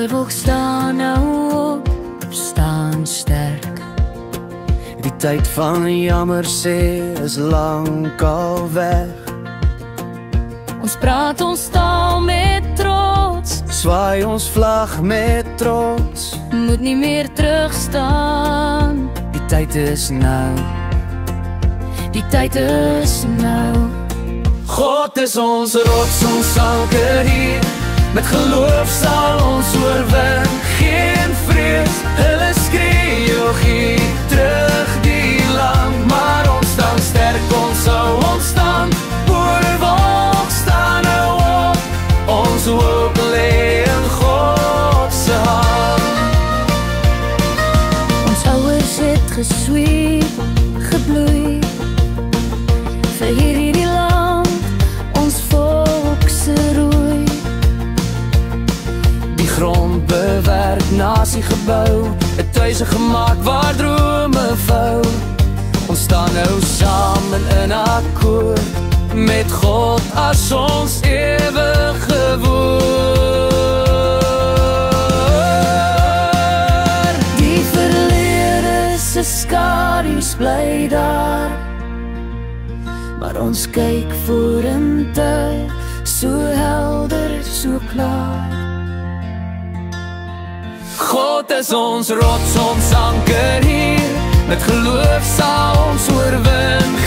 Voorvolk staan nou op, staan sterk. Die tyd van jammer sê is lang al weg. Ons praat ons taal met trots, Swaai ons vlag met trots. moet nie meer terugstaan. Die tyd is nou. Die tyd is nou. God is ons rots, ons anker hier. Met geloof sal ons oorwin. Geen vrees, hulle skreeu gee terug die land. Maar ons staan sterk, ons hou ons stand. Voorvolk staan nou op, ons hoop lê in God se hand. Ons ouers het gesweep, gebloei vir hierdie land, ons volk se roei. Die grond bewerk, nasie gebou, 'n tuise gemaak waar drome vou. Ons staan nou saam in akkoord, met God as ons ewige woord. Die verlede se skadu's bly daar, maar ons kyk vorentoe, so helder, so klaar. God is ons rots, ons anker hier. Met geloof sal ons oorwin.